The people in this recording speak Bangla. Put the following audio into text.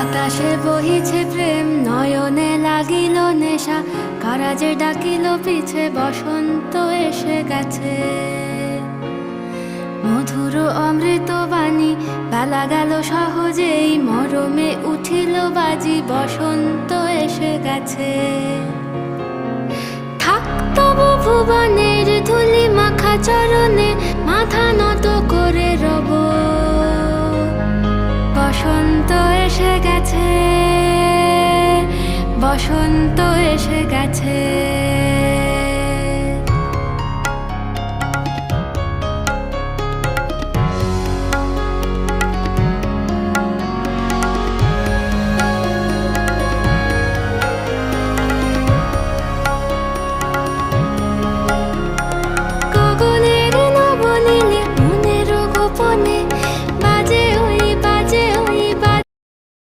বাতাসে বহিছে প্রেম, নয়নে লাগিল নেশা, কারাজে ডাকিল পিছে, বসন্ত এসে গেছে। মধুর অমৃত বাণী, বেলা গেল সহজেই, মরমে উঠিল বাজি, বসন্ত এসে গেছে। থাক তবু ভুবনের ধুলি মাখা চরণে, মাথা নত করে রব। বসন্ত এসে গেছে, বসন্ত এসে গেছে।